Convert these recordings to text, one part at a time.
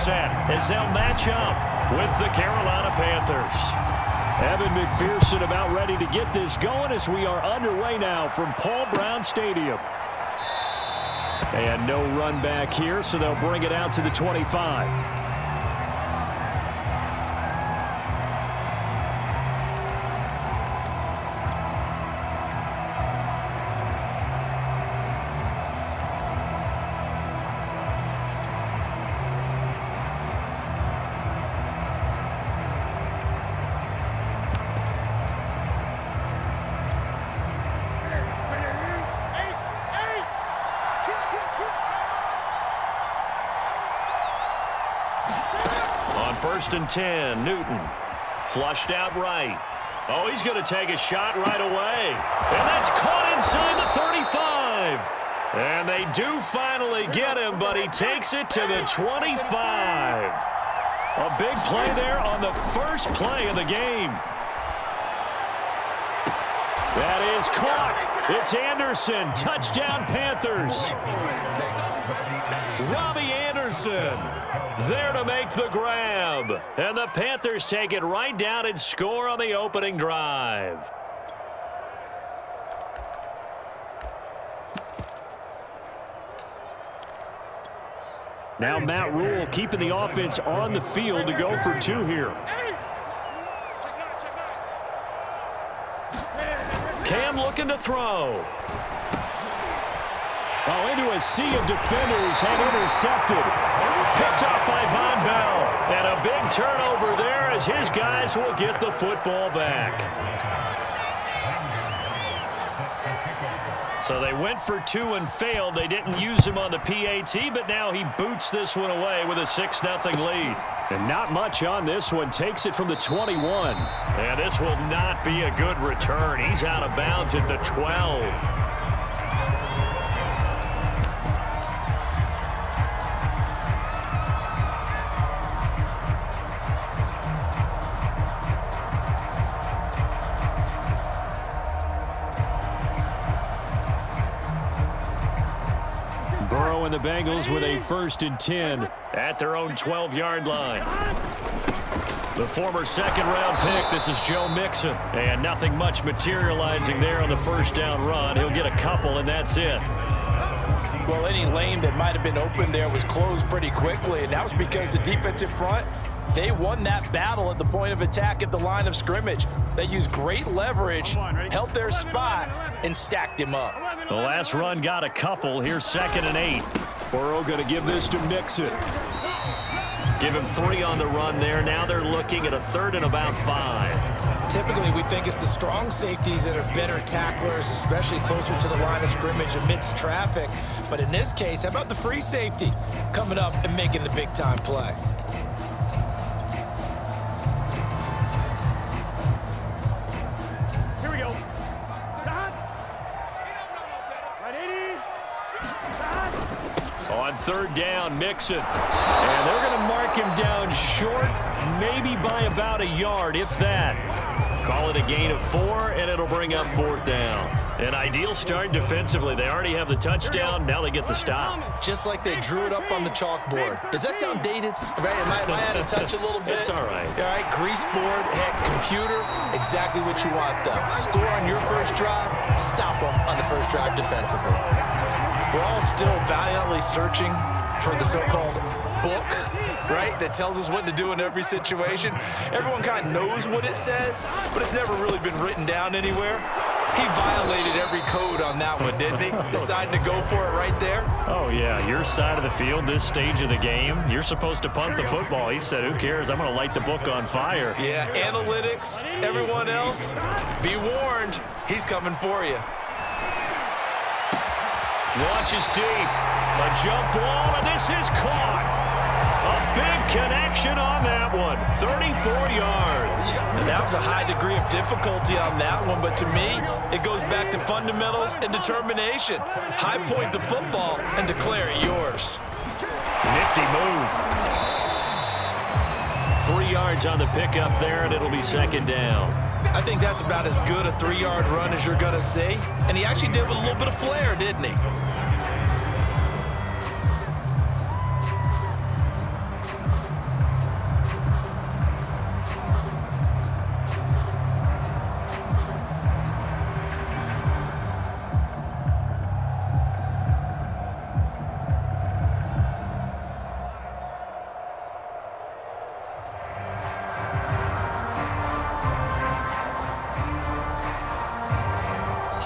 set as they'll match up with the Carolina Panthers. Evan McPherson about ready to get this going as we are underway now from Paul Brown Stadium. And no run back here, so they'll bring it out to the 25. First and 10, Newton. Flushed out right. Oh, he's going to take a shot right away. And that's caught inside the 35. And they do finally get him, but he takes it to the 25. A big play there on the first play of the game. That is caught. It's Anderson. Touchdown, Panthers. Robbie Anderson there to make the grab. And the Panthers take it right down and score on the opening drive. Now Matt Rule keeping the offense on the field to go for two here. Cam looking to throw. Oh, into a sea of defenders and intercepted. Picked up by Von Bell. And a big turnover there as his guys will get the football back. So they went for two and failed. They didn't use him on the PAT, but now he boots this one away with a 6-0 lead. And not much on this one. Takes it from the 21. And this will not be a good return. He's out of bounds at the 12. Burrow and the Bengals with a 1st and 10 at their own 12-yard line. The former second-round pick, this is Joe Mixon. And nothing much materializing there on the first down run. He'll get a couple, and that's it. Well, any lane that might have been open there was closed pretty quickly, and that was because the defensive front, they won that battle at the point of attack at the line of scrimmage. They used great leverage, held their spot, and stacked him up. The last run got a couple. Here's 2nd and 8. Burrow going to give this to Mixon. Give him 3 on the run there. Now they're looking at a 3rd and about 5. Typically, we think it's the strong safeties that are better tacklers, especially closer to the line of scrimmage amidst traffic. But in this case, how about the free safety coming up and making the big-time play? On 3rd down, Mixon. And they're going to mark him down short, maybe by about a yard, if that. Call it a gain of 4, and it'll bring up 4th down. An ideal start defensively. They already have the touchdown. Now they get the stop. Just like they drew it up on the chalkboard. Does that sound dated? Right? Am I out of touch a little bit? It's all right. All right, grease board, heck, computer, exactly what you want, though. Score on your first drive, stop them on the first drive defensively. We're all still valiantly searching for the so-called book, right, that tells us what to do in every situation. Everyone kind of knows what it says, but it's never really been written down anywhere. He violated every code on that one, didn't he? Deciding to go for it right there. Oh, yeah, your side of the field, this stage of the game, you're supposed to punt the football. He said, who cares? I'm going to light the book on fire. Yeah, analytics, everyone else, be warned, he's coming for you. Launches deep. A jump ball, and this is caught. A big connection on that one. 34 yards. And that was a high degree of difficulty on that one, but to me, it goes back to fundamentals and determination. High point the football and declare it yours. Nifty move. 3 yards on the pickup there, and it'll be 2nd down. I think that's about as good a 3-yard run as you're going to see. And he actually did with a little bit of flair, didn't he?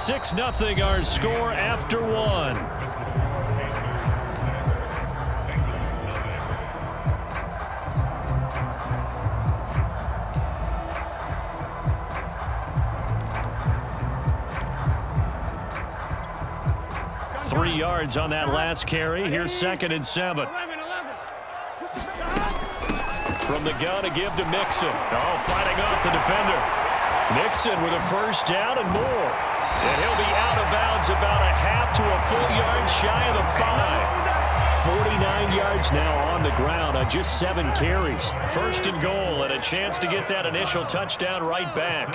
6-0 our score after one. Three yards on that last carry. Here's 2nd and 7. From the gun, a give to Mixon. Oh, fighting off the defender. Mixon with a first down and more. And he'll be out of bounds about a half to a full yard shy of the 5. 49 yards now on the ground on just 7 carries. 1st and goal and a chance to get that initial touchdown right back.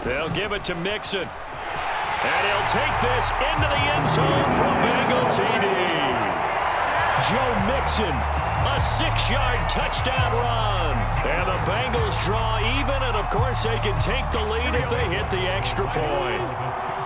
They'll give it to Mixon. And he'll take this into the end zone for a Bengal TD. Joe Mixon, a 6-yard touchdown run. And the Bengals draw even, and of course they can take the lead if they hit the extra point.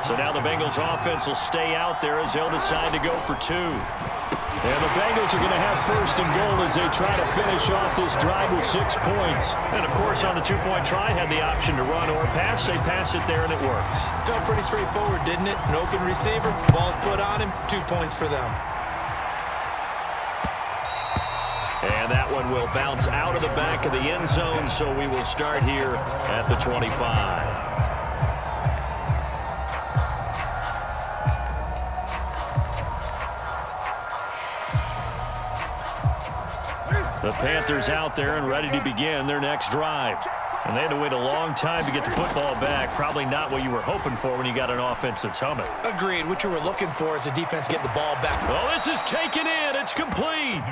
So now the Bengals offense will stay out there as they'll decide to go for 2. And the Bengals are going to have 1st and goal as they try to finish off this drive with 6 points. And, of course, on the 2-point try, had the option to run or pass. They pass it there, and it works. Felt pretty straightforward, didn't it? An open receiver, ball's put on him, 2 points for them. And that one will bounce out of the back of the end zone, so we will start here at the 25. The Panthers out there and ready to begin their next drive. And they had to wait a long time to get the football back. Probably not what you were hoping for when you got an offense that's humming. Agreed. What you were looking for is the defense getting the ball back. Oh, this is taken in. It's complete.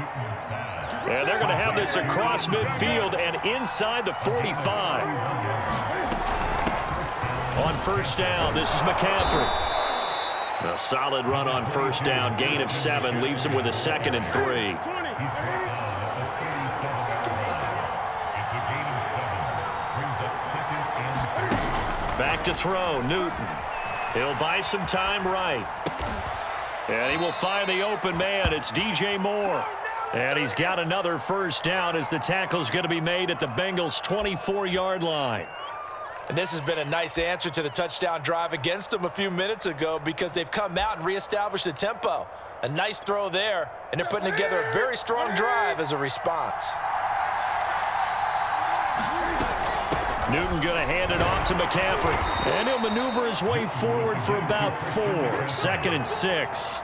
And they're going to have this across midfield and inside the 45. On 1st down, this is McCaffrey. A solid run on 1st down. Gain of 7 leaves him with a 2nd and 3. Back to throw, Newton. He'll buy some time right. And he will find the open man. It's DJ Moore. And he's got another 1st down as the tackle's going to be made at the Bengals' 24-yard line. And this has been a nice answer to the touchdown drive against them a few minutes ago because they've come out and reestablished the tempo. A nice throw there, and they're putting together a very strong drive as a response. Newton going to hand it off to McCaffrey. And he'll maneuver his way forward for about 4. 2nd and 6.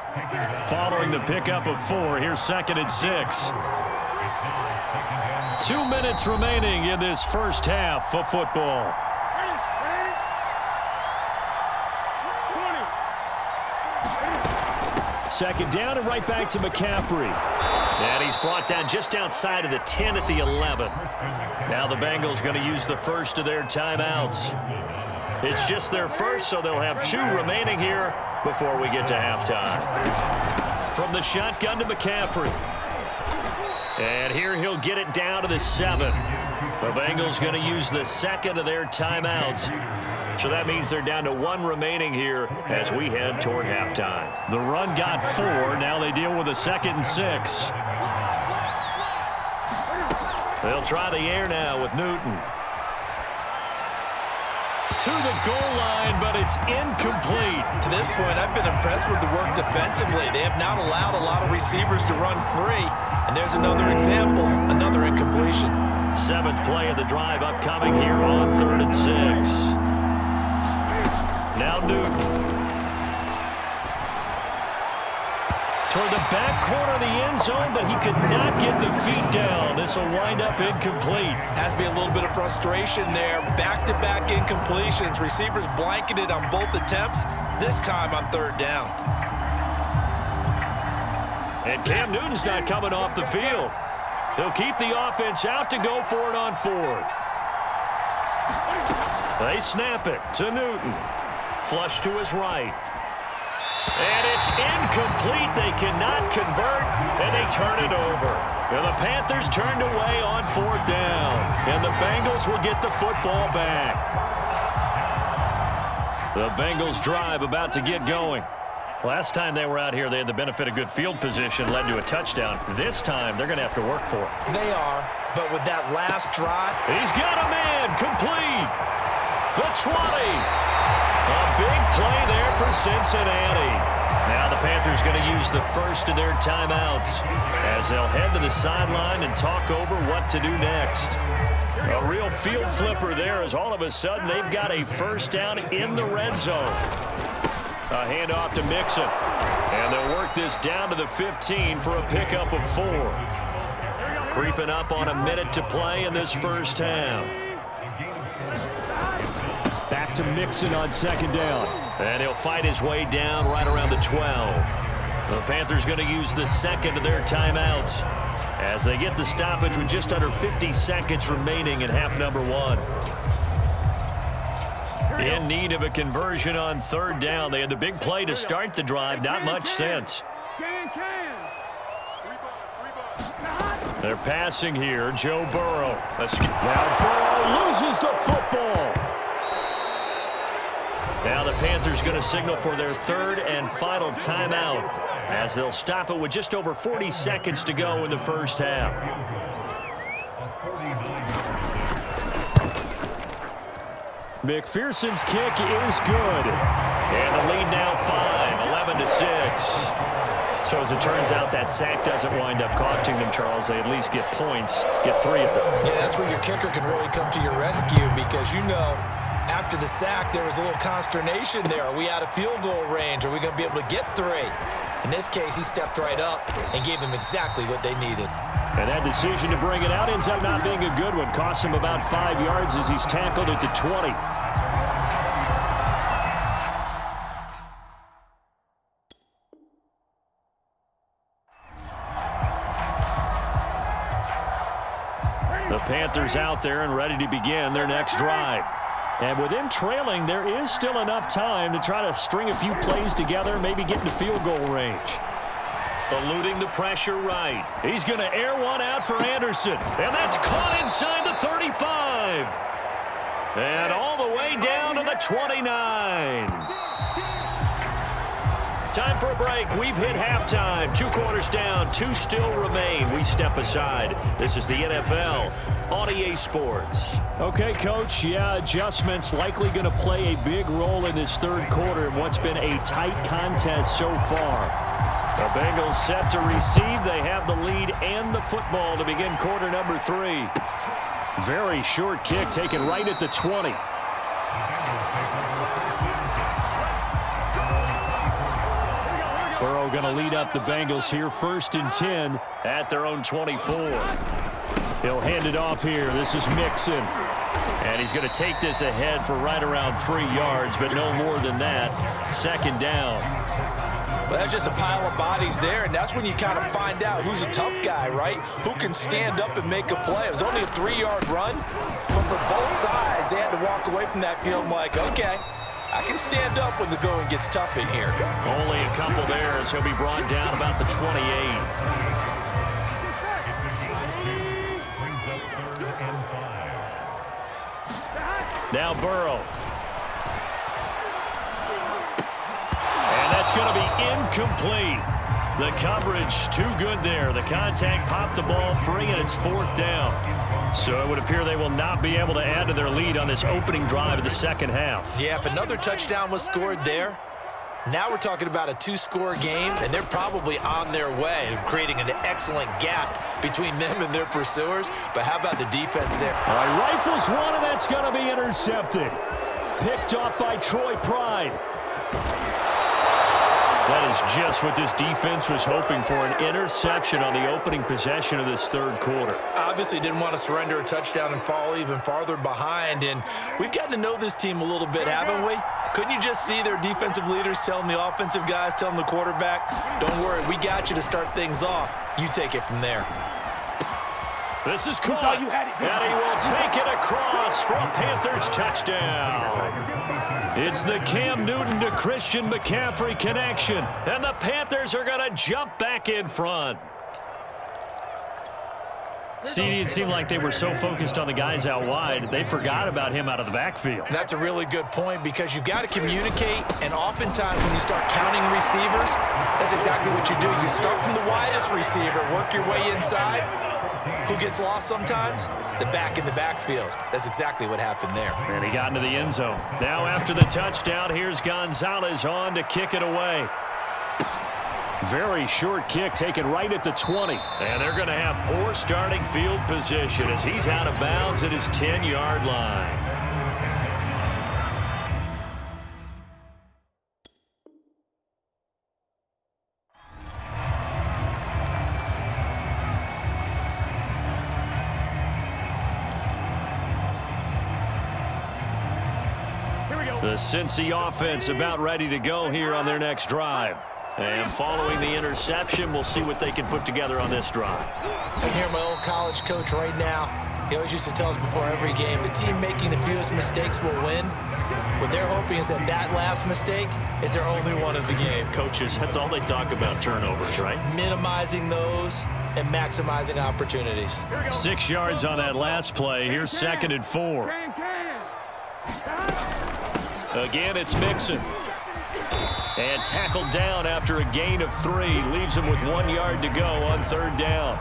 Following the pickup of 4, here's 2nd and 6. 2 minutes remaining in this first half of football. Second down and right back to McCaffrey. And he's brought down just outside of the 10 at the 11. Now the Bengals going to use the first of their timeouts. It's just their first, so they'll have 2 remaining here before we get to halftime. From the shotgun to McCaffrey. And here he'll get it down to the 7. The Bengals going to use the 2nd of their timeouts. So that means they're down to 1 remaining here as we head toward halftime. The run got 4. Now they deal with a 2nd and 6. They'll try the air now with Newton. To the goal line, but it's incomplete. To this point, I've been impressed with the work defensively. They have not allowed a lot of receivers to run free. And there's another example, another incompletion. 7th play of the drive upcoming here on 3rd and 6. Now Newton. Toward the back corner of the end zone, but he could not get the feet down. This will wind up incomplete. Has to be a little bit of frustration there. Back-to-back incompletions. Receivers blanketed on both attempts, this time on 3rd down. And Cam Newton's not coming off the field. He'll keep the offense out to go for it on 4th. They snap it to Newton. Flush to his right. And it's incomplete. They cannot convert, and they turn it over. And the Panthers turned away on 4th down. And the Bengals will get the football back. The Bengals drive about to get going. Last time they were out here, they had the benefit of good field position, led to a touchdown. This time, they're going to have to work for it. They are, but with that last drive. He's got a man, complete. The 20. A big play there for Cincinnati. Now the Panthers going to use the first of their timeouts as they'll head to the sideline and talk over what to do next. A real field flipper there as all of a sudden they've got a first down in the red zone. A handoff to Mixon. And they'll work this down to the 15 for a pickup of 4. Creeping up on a minute to play in this first half. Back to Mixon on second down. And he'll fight his way down right around the 12. The Panthers going to use the second of their timeouts as they get the stoppage with just under 50 seconds remaining in half number 1. In need of a conversion on third down. They had the big play to start the drive. Not much sense. They're passing here. Joe Burrow. Now Burrow loses the football. Now the Panthers going to signal for their third and final timeout as they'll stop it with just over 40 seconds to go in the first half. McPherson's kick is good. And the lead now 5, 11-6. So as it turns out, that sack doesn't wind up costing them, Charles. They at least get points, get 3 of them. Yeah, that's where your kicker can really come to your rescue because, you know, after the sack, there was a little consternation there. Are we out of field goal range? Are we going to be able to get 3? In this case, he stepped right up and gave them exactly what they needed. And that decision to bring it out ends up not being a good one. Costs him about 5 yards as he's tackled at the 20. The Panthers out there and ready to begin their next drive. And with them trailing, there is still enough time to try to string a few plays together, maybe get into field goal range. Eluding the pressure right. He's going to air one out for Anderson. And that's caught inside the 35. And all the way down to the 29. Time for a break. We've hit halftime. 2 quarters down. 2 still remain. We step aside. This is the NFL on EA Sports. Okay, Coach. Yeah, adjustments likely going to play a big role in this third quarter in what's been a tight contest so far. The Bengals set to receive. They have the lead and the football to begin quarter number 3. Very short kick taken right at the 20. Burrow going to lead up the Bengals here, 1st and 10 at their own 24. He'll hand it off here. This is Mixon. And he's going to take this ahead for right around 3 yards, but no more than that. 2nd down. Well, that's just a pile of bodies there, and that's when you kind of find out who's a tough guy, right? Who can stand up and make a play. It was only a 3-yard run, but for both sides, they had to walk away from that field like, okay, I can stand up when the going gets tough in here. Only a couple there as he'll be brought down about the 28. Now Burrow. And that's going to be incomplete. The coverage too good there. The contact popped the ball free, and it's 4th down. So it would appear they will not be able to add to their lead on this opening drive of the second half. Yeah, if another touchdown was scored there, now we're talking about a 2-score game, and they're probably on their way of creating an excellent gap between them and their pursuers. But how about the defense there? All right, rifles one, and that's going to be intercepted. Picked off by Troy Pride. That is just what this defense was hoping for, an interception on the opening possession of this third quarter. Obviously didn't want to surrender a touchdown and fall even farther behind, and we've gotten to know this team a little bit, haven't we? Couldn't you just see their defensive leaders telling the offensive guys, telling the quarterback, don't worry, we got you to start things off. You take it from there. This is caught, and he will take it across for a Panthers touchdown. It's the Cam Newton to Christian McCaffrey connection, and the Panthers are going to jump back in front. CD, it seemed like they were so focused on the guys out wide, they forgot about him out of the backfield. That's a really good point because you've got to communicate, and oftentimes when you start counting receivers, that's exactly what you do. You start from the widest receiver, work your way inside, Who gets lost sometimes? The back in the backfield. That's exactly what happened there. And he got into the end zone. Now after the touchdown, here's Gonzalez on to kick it away. Very short kick taken right at the 20. And they're going to have poor starting field position as he's out of bounds at his 10-yard line. The Cincy offense about ready to go here on their next drive. And following the interception, we'll see what they can put together on this drive. I hear my old college coach right now. He always used to tell us before every game, the team making the fewest mistakes will win. What they're hoping is that that last mistake is their only one of the game. Coaches, that's all they talk about, turnovers, right? Minimizing those and maximizing opportunities. 6 yards on that last play. Here's 2nd and 4. Again, it's Mixon. And tackled down after a gain of 3. Leaves him with 1 yard to go on 3rd down.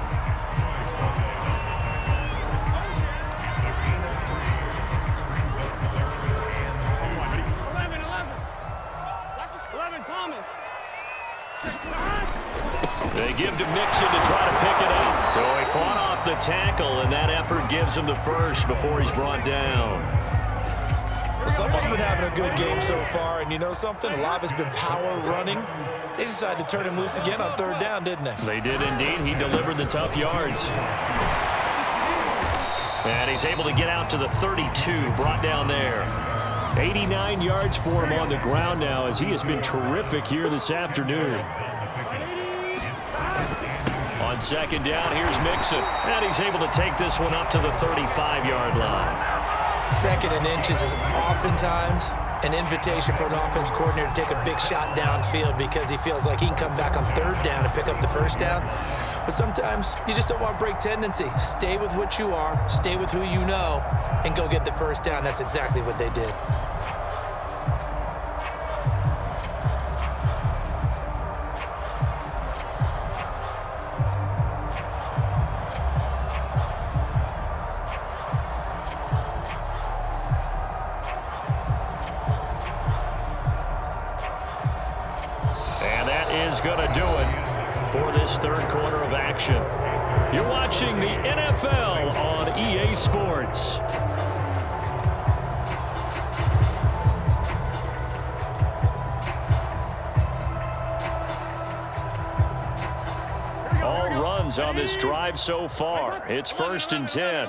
They give to Mixon to try to pick it up. So he fought off the tackle, and that effort gives him the first before he's brought down. Well, someone's been having a good game so far, and you know something? A lot has been power running. They decided to turn him loose again on 3rd down, didn't they? They did indeed. He delivered the tough yards. And he's able to get out to the 32, brought down there. 89 yards for him on the ground now as he has been terrific here this afternoon. On 2nd down, here's Mixon. And he's able to take this one up to the 35-yard line. 2nd and inches is oftentimes an invitation for an offense coordinator to take a big shot downfield because he feels like he can come back on 3rd down and pick up the 1st down. But sometimes you just don't want to break tendency. Stay with what you are, stay with who you know, and go get the 1st down. That's exactly what they did. Is going to do it for this 3rd quarter of action. You're watching the NFL on EA Sports. All runs on this drive so far. It's 1st and 10.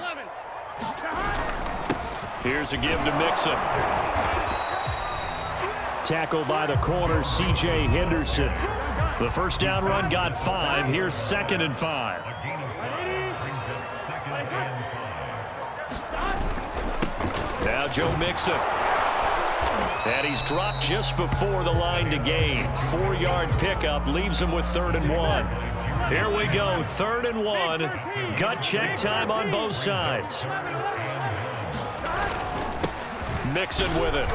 Here's a give to Mixon. Tackled by the corner, C.J. Henderson. The 1st down run got 5. Here's 2nd and 5. Now Joe Mixon. And he's dropped just before the line to gain. 4-yard pickup leaves him with 3rd and 1. Here we go, 3rd and 1. Gut check time on both sides. Mixon with it.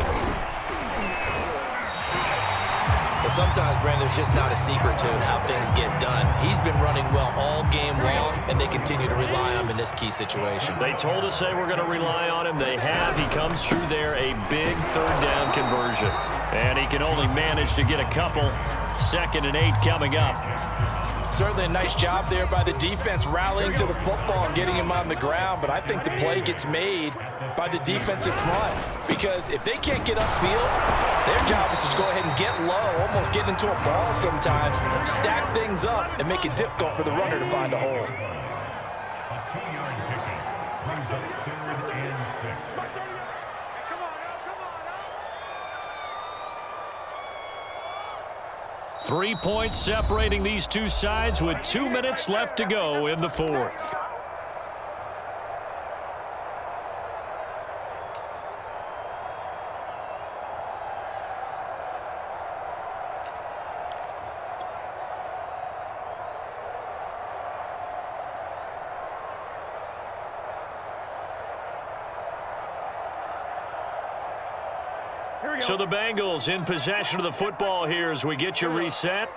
But sometimes, Brandon, there's just not a secret to how things get done. He's been running well all game long, and they continue to rely on him in this key situation. They told us they were going to rely on him. They have. He comes through there, a big 3rd down conversion. And he can only manage to get a couple. 2nd and 8 coming up. Certainly a nice job there by the defense rallying to the football and getting him on the ground, but I think the play gets made by the defensive front because if they can't get upfield, their job is to go ahead and get low, almost get into a ball sometimes, stack things up, and make it difficult for the runner to find a hole. 3 points separating these two sides with 2 minutes left to go in the 4th. So the Bengals in possession of the football here as we get you reset.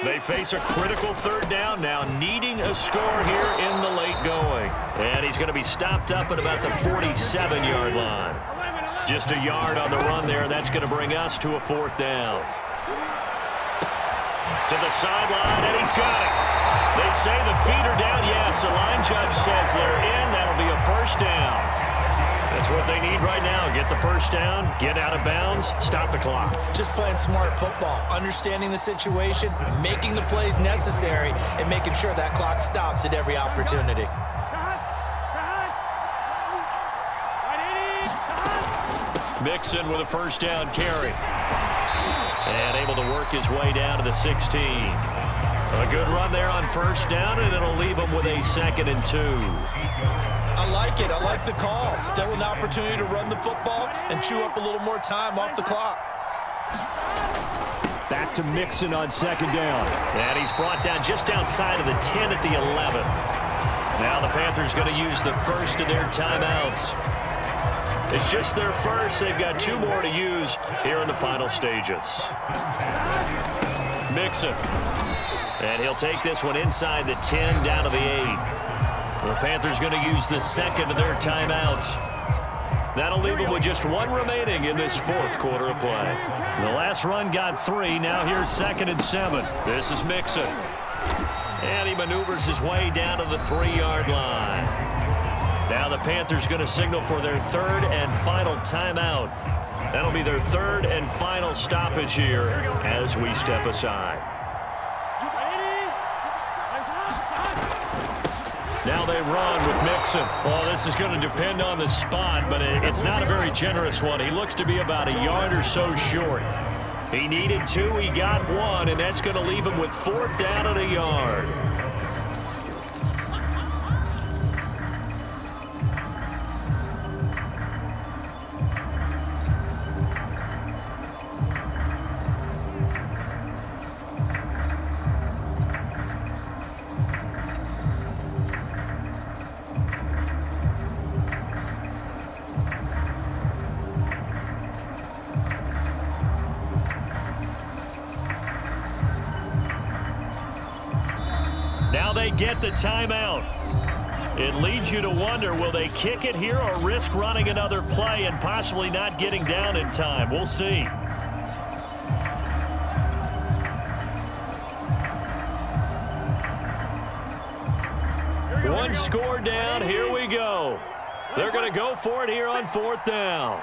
They face a critical third down now, needing a score here in the late going. And he's going to be stopped up at about the 47-yard line. Just a yard on the run there. That's going to bring us to a fourth down. To the sideline, and he's got it. They say the feet are down. Yes, the line judge says they're in. That'll be a first down. That's what they need right now. Get the first down, get out of bounds, stop the clock. Just playing smart football, understanding the situation, making the plays necessary, and making sure that clock stops at every opportunity. Mixon with a first down carry. And able to work his way down to the 16. A good run there on first down, and it'll leave him with a 2nd and 2. I like it. I like the call. Still an opportunity to run the football and chew up a little more time off the clock. Back to Mixon on 2nd down. And he's brought down just outside of the 10 at the 11. Now the Panthers going to use the first of their timeouts. It's just their first. They've got 2 more to use here in the final stages. Mixon. And he'll take this one inside the 10 down to the 8. The Panthers going to use the 2nd of their timeouts. That'll leave them with just 1 remaining in this 4th quarter of play. The last run got 3. Now here's 2nd and 7. This is Mixon. And he maneuvers his way down to the 3-yard line. Now the Panthers going to signal for their 3rd and final timeout. That'll be their 3rd and final stoppage here as we step aside. Now they run with Mixon. Well, this is going to depend on the spot, but it's not a very generous one. He looks to be about a yard or so short. He needed 2, he got 1, and that's going to leave him with 4th down and a yard. Now they get the timeout. It leads you to wonder, will they kick it here or risk running another play and possibly not getting down in time? We'll see. One score down. Here we go. They're going to go for it here on 4th down.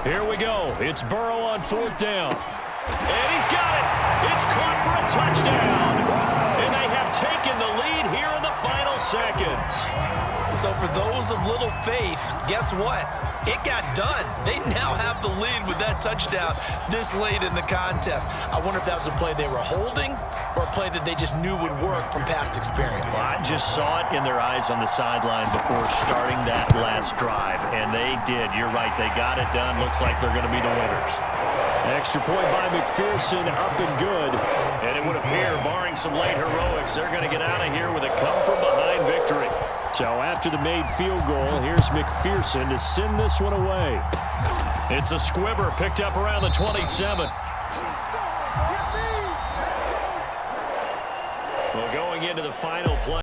Here we go. It's Burrow on 4th down. And he's got it. It's caught for a touchdown. And they have taken the lead here in the final seconds. So for those of little faith, guess what? It got done. They now have the lead with that touchdown this late in the contest. I wonder if that was a play they were holding or a play that they just knew would work from past experience. Well, I just saw it in their eyes on the sideline before starting that last drive, and they did. You're right. They got it done. Looks like they're going to be the winners. Extra point by McPherson, up and good. And it would appear, barring some late heroics, they're going to get out of here with a come-from-behind victory. So after the made field goal, here's McPherson to send this one away. It's a squibber picked up around the 27. Well, going into the final play.